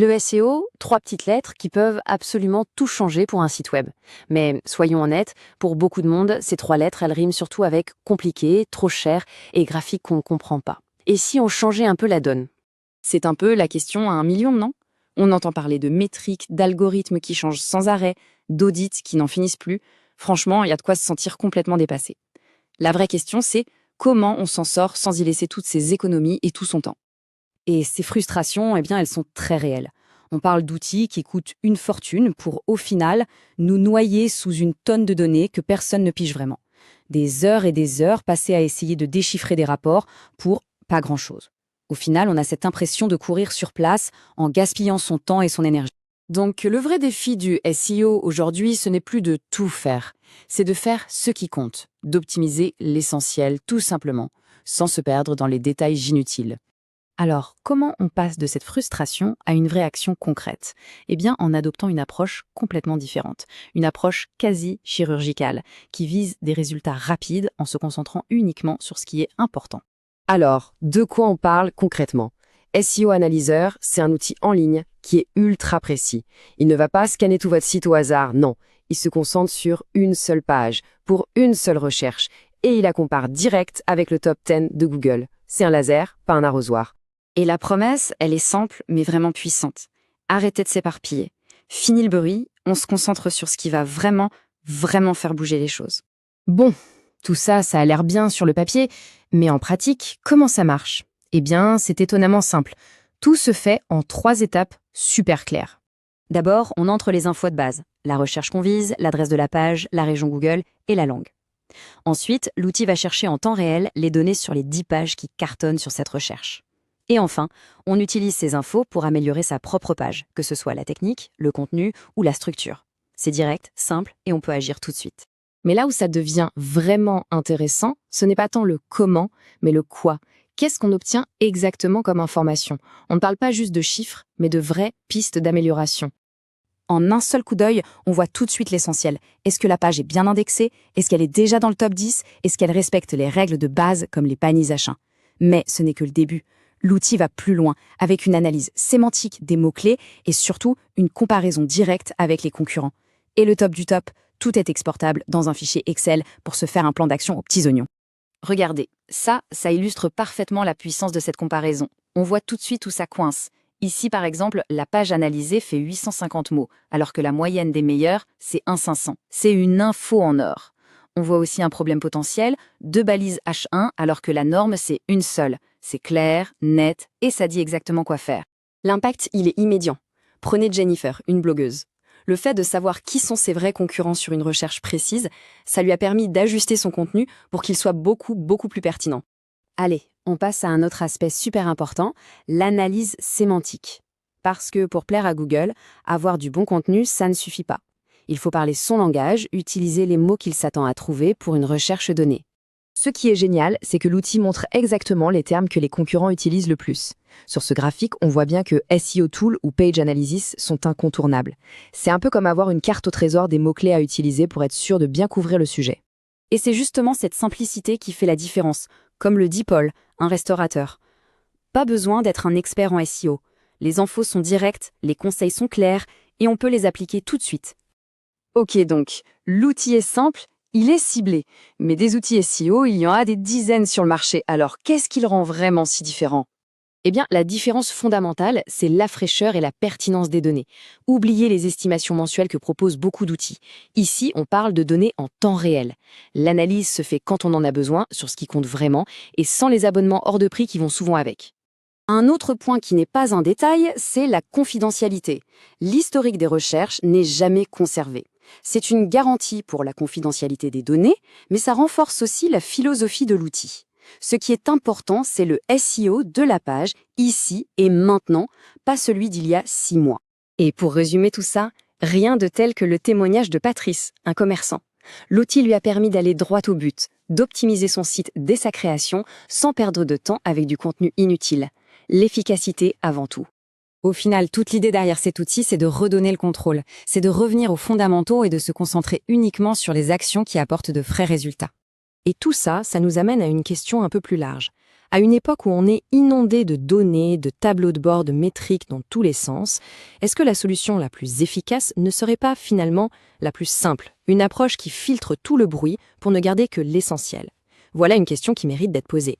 Le SEO, 3 petites lettres qui peuvent absolument tout changer pour un site web. Mais soyons honnêtes, pour beaucoup de monde, ces 3 lettres, elles riment surtout avec compliqué, trop cher et graphique qu'on ne comprend pas. Et si on changeait un peu la donne? C'est un peu la question à 1 million, non? On entend parler de métriques, d'algorithmes qui changent sans arrêt, d'audits qui n'en finissent plus. Franchement, il y a de quoi se sentir complètement dépassé. La vraie question, c'est comment on s'en sort sans y laisser toutes ses économies et tout son temps. Et ces frustrations, eh bien, elles sont très réelles. On parle d'outils qui coûtent une fortune pour, au final, nous noyer sous une tonne de données que personne ne pige vraiment. Des heures et des heures passées à essayer de déchiffrer des rapports pour pas grand-chose. Au final, on a cette impression de courir sur place en gaspillant son temps et son énergie. Donc, le vrai défi du SEO aujourd'hui, ce n'est plus de tout faire. C'est de faire ce qui compte, d'optimiser l'essentiel, tout simplement, sans se perdre dans les détails inutiles. Alors, comment on passe de cette frustration à une vraie action concrète? Eh bien, en adoptant une approche complètement différente, une approche quasi chirurgicale, qui vise des résultats rapides en se concentrant uniquement sur ce qui est important. Alors, de quoi on parle concrètement? SEO Analyzer, c'est un outil en ligne qui est ultra précis. Il ne va pas scanner tout votre site au hasard, non. Il se concentre sur une seule page, pour une seule recherche, et il la compare direct avec le top 10 de Google. C'est un laser, pas un arrosoir. Et la promesse, elle est simple, mais vraiment puissante. Arrêtez de s'éparpiller. Fini le bruit, on se concentre sur ce qui va vraiment, vraiment faire bouger les choses. Bon, tout ça, ça a l'air bien sur le papier, mais en pratique, comment ça marche? Eh bien, c'est étonnamment simple. Tout se fait en 3 étapes super claires. D'abord, on entre les infos de base, la recherche qu'on vise, l'adresse de la page, la région Google et la langue. Ensuite, l'outil va chercher en temps réel les données sur les 10 pages qui cartonnent sur cette recherche. Et enfin, on utilise ces infos pour améliorer sa propre page, que ce soit la technique, le contenu ou la structure. C'est direct, simple et on peut agir tout de suite. Mais là où ça devient vraiment intéressant, ce n'est pas tant le comment, mais le quoi. Qu'est-ce qu'on obtient exactement comme information? On ne parle pas juste de chiffres, mais de vraies pistes d'amélioration. En un seul coup d'œil, on voit tout de suite l'essentiel. Est-ce que la page est bien indexée? Est-ce qu'elle est déjà dans le top 10? Est-ce qu'elle respecte les règles de base comme les paniers achats? Mais ce n'est que le début. L'outil va plus loin, avec une analyse sémantique des mots-clés et surtout une comparaison directe avec les concurrents. Et le top du top, tout est exportable dans un fichier Excel pour se faire un plan d'action aux petits oignons. Regardez, ça illustre parfaitement la puissance de cette comparaison. On voit tout de suite où ça coince. Ici, par exemple, la page analysée fait 850 mots, alors que la moyenne des meilleurs, c'est 1 500. C'est une info en or. On voit aussi un problème potentiel, 2 balises H1, alors que la norme, c'est une seule. C'est clair, net, et ça dit exactement quoi faire. L'impact, il est immédiat. Prenez Jennifer, une blogueuse. Le fait de savoir qui sont ses vrais concurrents sur une recherche précise, ça lui a permis d'ajuster son contenu pour qu'il soit beaucoup plus pertinent. Allez, on passe à un autre aspect super important, l'analyse sémantique. Parce que pour plaire à Google, avoir du bon contenu, ça ne suffit pas. Il faut parler son langage, utiliser les mots qu'il s'attend à trouver pour une recherche donnée. Ce qui est génial, c'est que l'outil montre exactement les termes que les concurrents utilisent le plus. Sur ce graphique, on voit bien que SEO Tool ou Page Analysis sont incontournables. C'est un peu comme avoir une carte au trésor des mots-clés à utiliser pour être sûr de bien couvrir le sujet. Et c'est justement cette simplicité qui fait la différence, comme le dit Paul, un restaurateur. Pas besoin d'être un expert en SEO. Les infos sont directes, les conseils sont clairs et on peut les appliquer tout de suite. Ok donc, l'outil est simple, il est ciblé. Mais des outils SEO, il y en a des dizaines sur le marché. Alors, qu'est-ce qui le rend vraiment si différent? Eh bien, la différence fondamentale, c'est la fraîcheur et la pertinence des données. Oubliez les estimations mensuelles que proposent beaucoup d'outils. Ici, on parle de données en temps réel. L'analyse se fait quand on en a besoin, sur ce qui compte vraiment, et sans les abonnements hors de prix qui vont souvent avec. Un autre point qui n'est pas un détail, c'est la confidentialité. L'historique des recherches n'est jamais conservé. C'est une garantie pour la confidentialité des données, mais ça renforce aussi la philosophie de l'outil. Ce qui est important, c'est le SEO de la page, ici et maintenant, pas celui d'il y a 6 mois. Et pour résumer tout ça, rien de tel que le témoignage de Patrice, un commerçant. L'outil lui a permis d'aller droit au but, d'optimiser son site dès sa création, sans perdre de temps avec du contenu inutile. L'efficacité avant tout. Au final, toute l'idée derrière cet outil, c'est de redonner le contrôle, c'est de revenir aux fondamentaux et de se concentrer uniquement sur les actions qui apportent de vrais résultats. Et tout ça, ça nous amène à une question un peu plus large. À une époque où on est inondé de données, de tableaux de bord, de métriques dans tous les sens, est-ce que la solution la plus efficace ne serait pas finalement la plus simple, une approche qui filtre tout le bruit pour ne garder que l'essentiel? Voilà une question qui mérite d'être posée.